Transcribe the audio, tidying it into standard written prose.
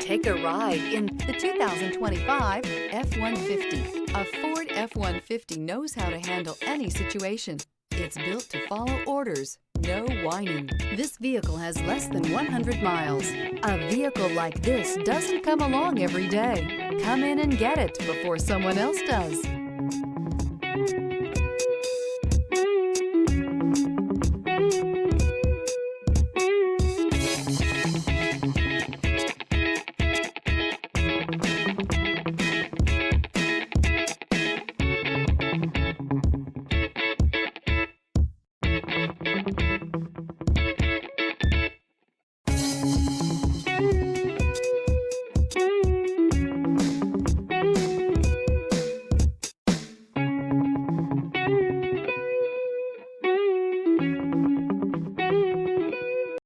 Take a ride in the 2025 F-150. A Ford F-150 knows how to handle any situation. It's built to follow orders, no whining. This vehicle has less than 100 miles. A vehicle like this doesn't come along every day. Come in and get it before someone else does.